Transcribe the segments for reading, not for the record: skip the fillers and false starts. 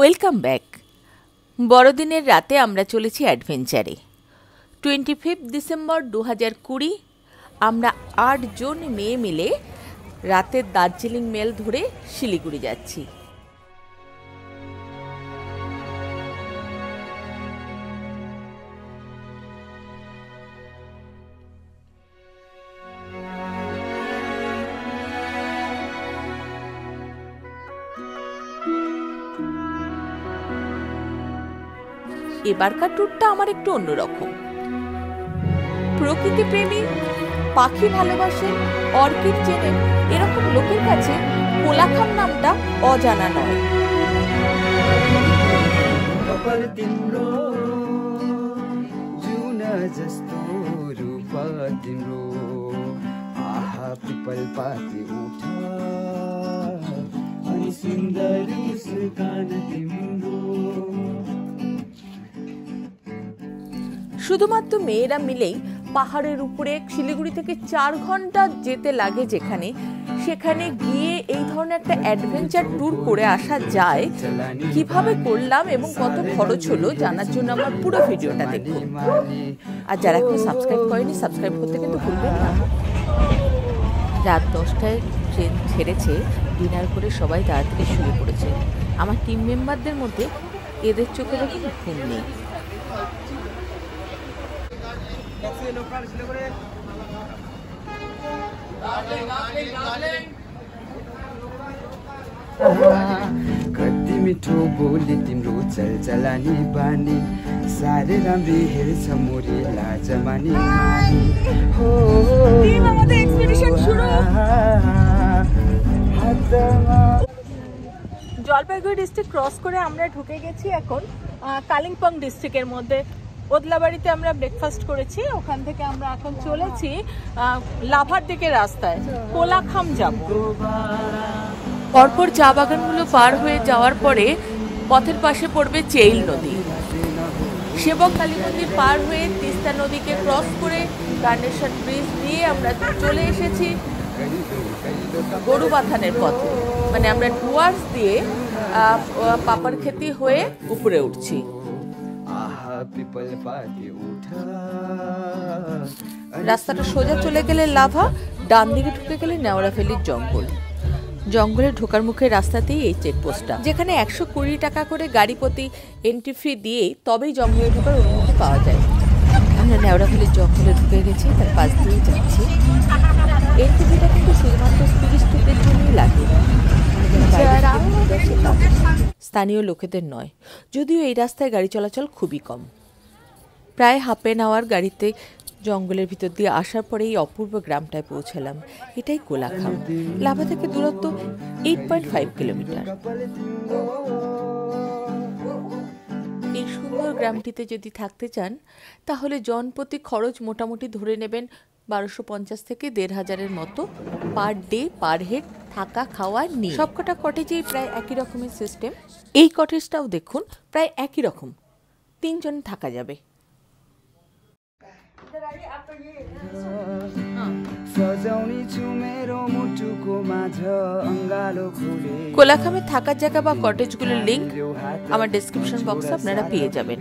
Welcome back. বড়দিনের রাতে আমরা চলেছি অ্যাডভেঞ্চারে। 25 ডিসেম্বর 2020 আমরা 8 জন মেয়ে মিলে রাতের দার্জিলিং মেল ধরে শিলিগুড়ি যাচ্ছি। এবারকার ট্যুরটা আমার একটু অন্যরকম। প্রকৃতি প্রেমী, পাখি ভালোবাসেন, অর্কিড চেনেন এরকম লোকের কাছে কোলাখাম নামটা অজানা নয়। শুধুমাত্র মেয়েরা মিলেই পাহাড়ের উপরে শিলিগুড়ি থেকে 4 ঘন্টা যেতে লাগে, সেখানে গিয়ে এই ধরনের একটা অ্যাডভেঞ্চার ট্যুর করে আসা যায়। কিভাবে করলাম এবং কত খরচ হলো জানার জন্য আমার পুরো ভিডিওটা দেখুন। আর যারা এখন সাবস্ক্রাইব করেনি, সাবস্ক্রাইব করতে কিন্তু ভুলবেন না। রাত 10টায় ট্রেন ছেড়েছে, ডিনার করে সবাই তাড়াতাড়ি শুয়ে পড়েছে। আমার টিম মেম্বারদের মধ্যে এদের চোখে দেখুন ঘুম নেই। कति मिठो बोली तिम्रो चलचलानी बानी, साह्रै राम्री हेर्छ मोरी लाजमानी हो। আমাদের এক্সপেডিশন শুরু। জলপাইগুড়ি ডিস্ট্রিক্ট ক্রস করে আমরা ঢুকে গেছি এখন কালিম্পং ডিস্ট্রিক্টের মধ্যে। ওদলাবাড়িতে আমরা ব্রেকফাস্ট করেছি, ওখান থেকে আমরা এখন চলেছি লাভার দিকে রাস্তায় কোলাখাম যাব। পরপর চা বাগানগুলো পার হয়ে যাওয়ার পরে পথের পাশে পড়বে চেইল নদী। সেবক কালী মন্দির পার হয়ে তিস্তা নদীকে ক্রস করে গার্নেশন ব্রিজ দিয়ে আমরা চলে এসেছি গরু বাথানের পথে, মানে আমরা ডুয়ার্স দিয়ে পাপারখেতি হয়ে উপরে উঠছি। রাস্তাটা সোজা চলে গেলে লাভা, ডান দিকে ঢুকে গেলে নেওড়াফেলির জঙ্গল। জঙ্গলে ঢোকার মুখে রাস্তাতেই এই চেকপোস্টটা, যেখানে 120 টাকা করে গাড়ি প্রতি এন্ট্রি ফি দিয়ে তবেই জঙ্গলে ঢোকার অনুমতি পাওয়া যায়। আমরা নেওড়াফেলির জঙ্গলে ঢুকে গেছি, তার পাশ দিয়েই যাচ্ছি। এন্ট্রি ফিটা কিন্তু শুধুমাত্র টুরিস্টদের জন্যই লাগে, স্থানীয় লোকেদের নয়। যদিও এই রাস্তায় গাড়ি চলাচল খুবই কম। প্রায় হাফ এন আওয়ার গাড়িতে জঙ্গলের ভিতর দিয়ে আসার পরে এই অপূর্ব গ্রামটায় পৌঁছালাম। এটাই কোলাখাম। লাভা থেকে দূরত্ব 8.5 কিলোমিটার। এই সুন্দর গ্রামটিতে যদি থাকতে চান তাহলে জনপ্রতি খরচ মোটামুটি ধরে নেবেন 1250 থেকে 1500 মতো পার ডে পার হেড, থাকা খাওয়া নিয়ে। সবকটা কটেজেই প্রায় একই রকমের সিস্টেম। এই কটেজটাও দেখুন প্রায় একই রকম, 3 জন থাকা যাবে। কোলাখামে থাকার জায়গা বা কটেজগুলোর লিংক আমার ডেসক্রিপশন বক্সে আপনারা পেয়ে যাবেন।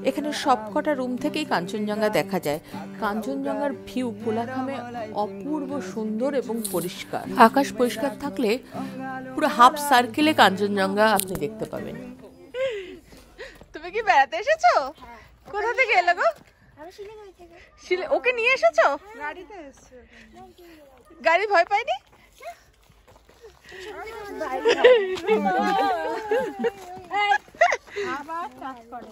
এখানে সবকটা রুম থেকেই কাঞ্চনজঙ্ঘা দেখা যায়। কাঞ্চনজঙ্ঘার ভিউ কোলাখামে অপূর্ব সুন্দর এবং পরিষ্কার। আকাশ পরিষ্কার থাকলে পুরো হাফ সার্কেলে কাঞ্চনজঙ্ঘা আপনি দেখতে পাবেন। তুমি কি বেড়াতে এসেছো? কোথা থেকে এলে গো? ওকে নিয়ে এসেছো? গাড়িতে এসেছো। গাড়ি ভয় পায়নি? আবার কাজ করে।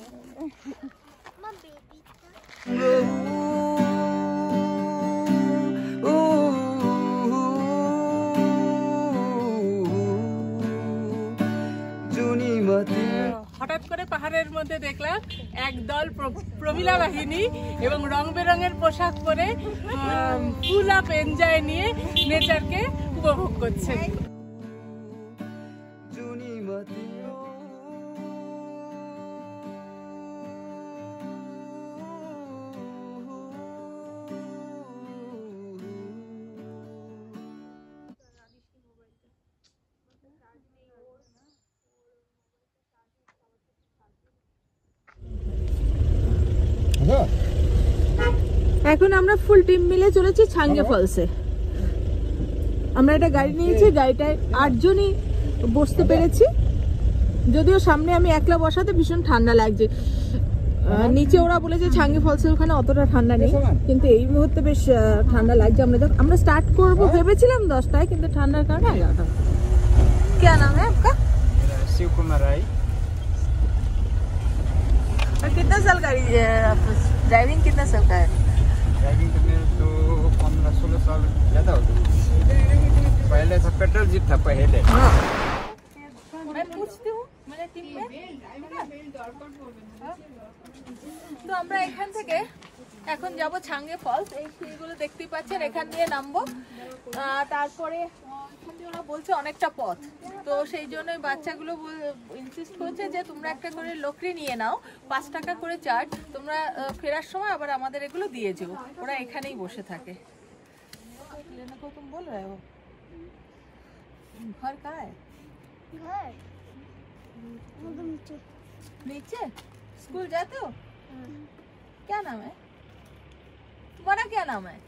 হঠাৎ করে পাহাড়ের মধ্যে দেখলাম একদল প্রমিলা বাহিনী এবং রং বেরঙের পোশাক পরে ফুল আপ এনজয় নিয়ে নেচারকে উপভোগ করছে। এখন আমরা ফুল টিম মিলে চলেছি ছাঙ্গে ফলসে। আমরা একটা গাড়ি নিয়েছি, গাড়িটায় 8 জনই বসতে পেরেছি, যদিও সামনে আমি একলা বসাতে ভীষণ ঠান্ডা লাগছে। নিচে ওরা বলেছে ছাঙ্গে ফলসের ওখানে অতটা ঠান্ডা নেই, কিন্তু এই মুহূর্তে বেশ ঠান্ডা লাগছে। আমরা স্টার্ট করবো ভেবেছিলাম 10টায়, কিন্তু ঠান্ডার কারণে 11টা। क्या नाम है आपका? शिव कुमार राय। और कितना साल का ड्राइविंग कितना साल का है? ड्राइविंग करने तो 15-16 साल ज़्यादा हो गया। पहले था पेट्रोल जीप था पहले। मैं पूछती हूँ मेरे टीम में। তো আমরা এখান থেকে এখন যাব ছাঙ্গে ফলস। এই সিঁড়িগুলো দেখতেই পাচ্ছেন, এখান দিয়ে নামবো। তারপরে এখান দিয়ে ওরা বলছে অনেকটা পথ, তো সেই জন্যই বাচ্চাগুলো ইনসিস্ট করছে যে তোমরা একটা করে লোকরি নিয়ে নাও, 5 টাকা করে চার্জ, তোমরা ফেরার সময় আবার আমাদের এগুলো দিয়ে যেও। ওরা এখানেই বসে থাকে। तुम बोल रहे हो घर कहाँ है? घर नीचे। स्कूल जाते हो? क्या नाम है तुम्हारा? क्या नाम है?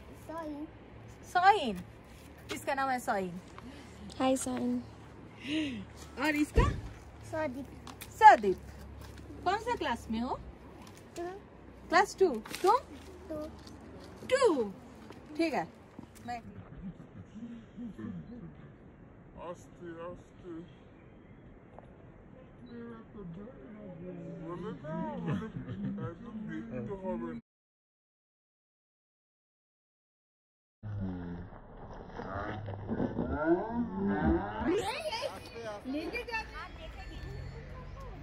साइन। इसका नाम है साइन। हाय साइन। और इसका? सदीप। सदीप। कौन सा क्लास में हो? क्लास 2। तुम? 2। ठीक है। मैं আস্তে আস্তে একদম দেখতে হবে।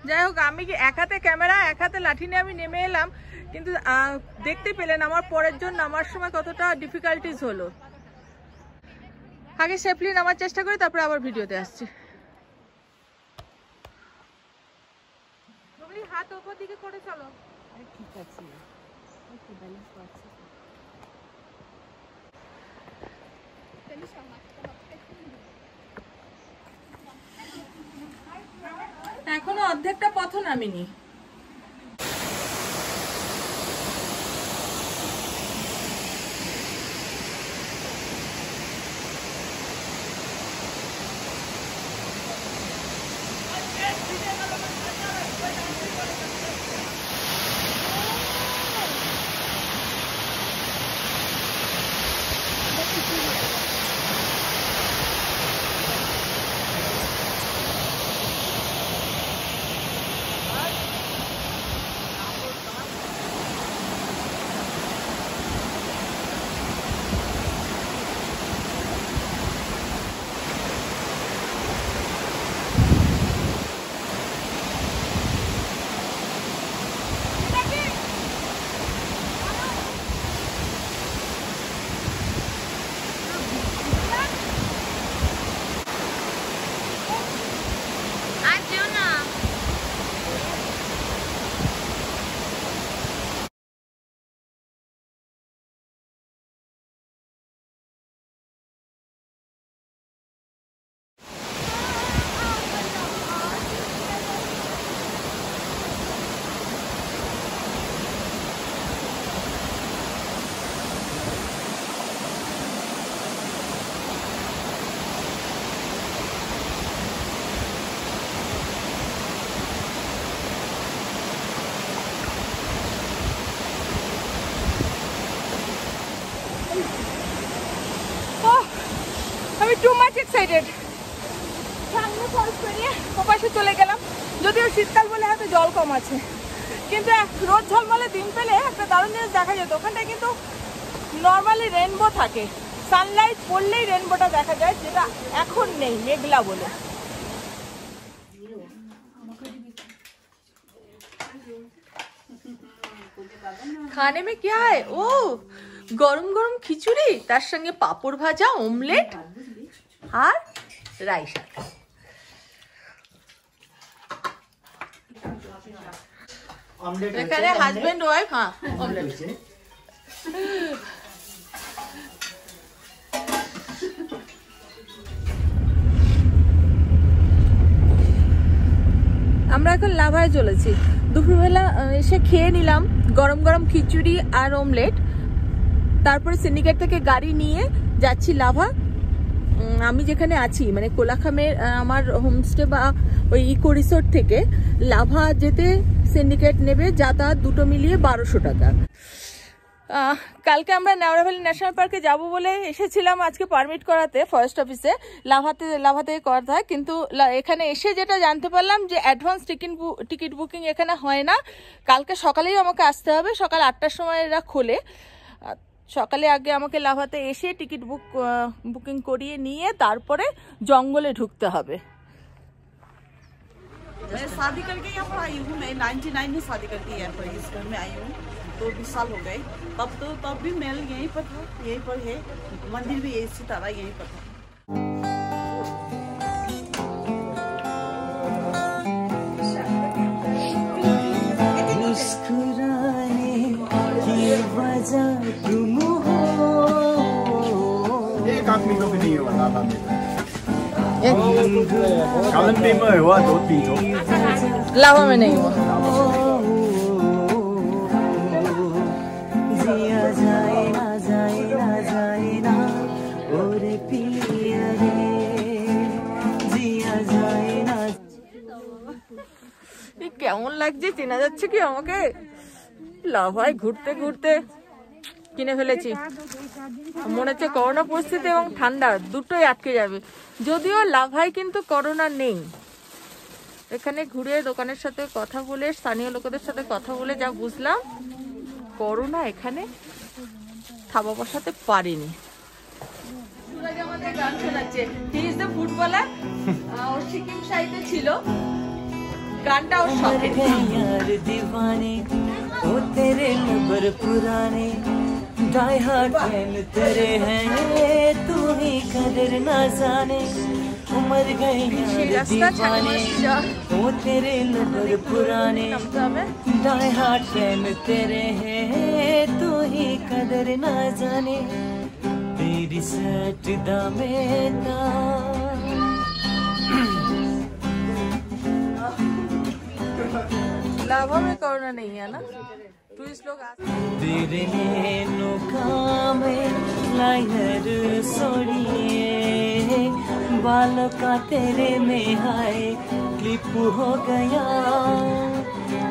যাই হোক, আমি কি এক হাতে ক্যামেরা এক হাতে লাঠি নিয়ে আমি নেমে এলাম, কিন্তু দেখতে পেলেন আমার পরের জন নামার সময় কতটা ডিফিকাল্টিস হলো। আগে সেফলি নামার চেষ্টা করি, তারপরে আবার ভিডিওতে আসছি। হাত ওপর দিকে করে চলো। ঠিক আছে, এখনো অর্ধেকটা পথ নামিনি। আমি টু মাচ এক্সাইটেড। সামনে ফলস পেরিয়ে ওপাশে চলে গেলাম, যদিও শীতকাল বলে হয়তো জল কম আছে, কিন্তু রোদ ঝলমলে দিন পেলে একটা দারুণ জিনিস দেখা যেত। ওখানটায় কিন্তু নর্মালি রেনবো থাকে, সানলাইট পড়লেই রেনবোটা দেখা যায়, যেটা এখন নেই মেঘলা বলে। खाने में क्या है? ओ गरम गरम खिचुड़ी, तार संगे पापड़ भाजा, ऑमलेट और राई शाक। এখানে হাজবেন্ড ওয়াইফ। হ্যাঁ, অমলেট। আমরা এখন লাভায় চলেছি। দুপুরবেলা এসে খেয়ে নিলাম গরম গরম খিচুড়ি আর অমলেট। তারপরে সিন্ডিকেট থেকে গাড়ি নিয়ে যাচ্ছি লাভা। আমি যেখানে আছি মানে কোলাখামের আমার হোমস্টে বা ওই ইকো রিসোর্ট থেকে লাভা যেতে সিন্ডিকেট নেবে যাতায়াত দুটো মিলিয়ে 1200 টাকা। কালকে আমরা নেওড়া ভ্যালি ন্যাশনাল পার্কে যাব বলে এসেছিলাম আজকে পারমিট করাতে ফরেস্ট অফিসে, লাভা থেকে করতে হয়, কিন্তু এখানে এসে যেটা জানতে পারলাম যে অ্যাডভান্স টিকিট বুকিং এখানে হয় না। কালকে সকালেই আমাকে আসতে হবে, সকাল 8টার সময় এরা খোলে। সকালে আগে আমাকে লাভাতে এসে টিকিট বুকিং করিয়ে নিয়ে তারপরে জঙ্গলে ঢুকতে হবে। मैं शादी करके यहाँ पर आई हूँ। मैं 99 में शादी करके यहाँ पर इस घर में आई हूँ, 2-20 साल हो गए। तब भी महल यहीं पर था, यहीं पर है, मंदिर भी यही सितारा यहीं पर था। मुस्कुराने की वजह तुम हो। एक आदमी को भी नहीं हो रहा था कालम्बी में हुआ 2-3 लाभा में नहीं हुआ। जिया जाए ना जाए ना जाए ना और पिया रे जिया जाए ना। কেমন লাগছে চেনা যাচ্ছে কি আমাকে? লাভায় ঘুরতে ঘুরতে কিনে ফেলেছি। মনে হচ্ছে করোনা পরিস্থিতি এবং ঠান্ডা দুটোই আটকে যাবে। যদিও লাভায় কিন্তু করোনা নেই। এখানে ঘুরে দোকানের সাথে কথা বলে স্থানীয় লোকদের সাথে কথা বলে যা বুঝলাম করোনা এখানে থাবা বসাতে পারেনি। সুরাজ আমাদের গান শোনাচ্ছে, হি ইজ দ্য ফুটবলার। ও সিকিম সাইডে ছিল, গানটা ওর শখের। यार दीवाने ओ तेरे नंबर पुराने डाई हार्ट फैन तेरे हैं तू ही कदर ना जाने। उमर गए यार दीवाने ओ तेरे नंबर पुराने डाई हार्ट फैन तेरे हैं तू ही कदर ना जाने। तेरी सट दामे दा लाभा में कोरोना नहीं है ना, टूरिस्ट लोग आते तेरे में लाइनर सोड़िए बालों का तेरे में हाय क्लिप हो गया।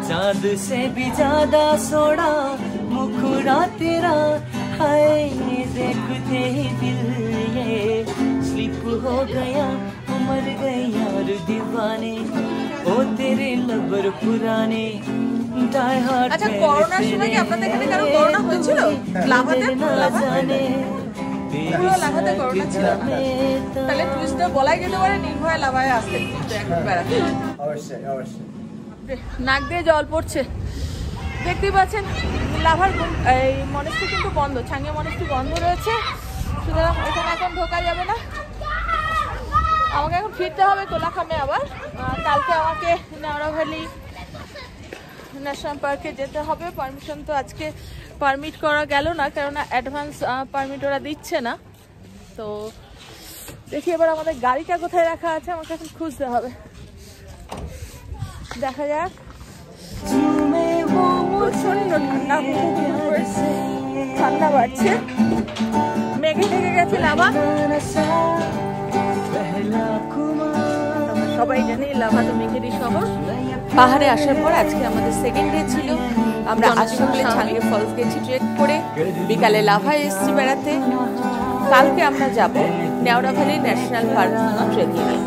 चांद से भी ज्यादा सोड़ा मुखड़ा तेरा हाय देखते ही दिल ये स्लिप हो गया। मर गए यार दीवाने ओ तेरे लबर पुराने। আচ্ছা করোনার সময় কি আপনাদের এখানে কারো করোনা হয়েছিল? লাভাতে লাভাতে করোনা ছিল না, তাহলে টুরিস্টদের বলাই যেতে পারে নির্ভয়ে লাভায় আসতে এখন বেড়াতে। অবশ্যই অবশ্যই নাক দিয়ে জল পড়ছে। দেখতেই পাচ্ছেন লাভার এই মনেস্ট্রি কিন্তু বন্ধ, ছাঙ্গিয়া মনেস্ট্রি বন্ধ রয়েছে, সুতরাং এখানে এখন ঢোকা যাবে না। আমাকে এখন ফিরতে হবে কোলাখামে আবার। কালকে আমাকে নেওড়া ভ্যালি ন্যাশনাল পার্কে যেতে হবে। পারমিশন তো আজকে পারমিট করা গেল না, কেননা অ্যাডভান্স পারমিট ওরা দিচ্ছে না। তো দেখি এবার আমাদের গাড়িটা কোথায় রাখা আছে, আমাকে এখন খুঁজতে হবে। দেখা যাক। প্রচন্ড ঠান্ডা, ঠান্ডা বাড়ছে, মেঘে ঢেকে গেছে লাভা। সবাই জানি লাভা তো মেঘেরই শহর। পাহাড়ে আসার পর আজকে আমাদের সেকেন্ড ডে ছিল। আমরা সকালে ছাঙ্গে ফলস গেছি ট্রেক করে, বিকালে লাভায় এসেছি বেড়াতে। কালকে আমরা যাব নেওড়া ভ্যালি ন্যাশনাল পার্ক ট্রেকিংয়ে।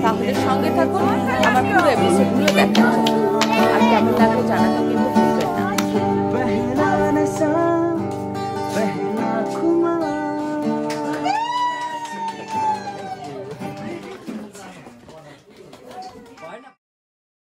তাহলে সঙ্গে থাকুন, আমার পুরো এপিসোডগুলো দেখার জন্য। আর কেমন লাগলো জানাতে কিন্তু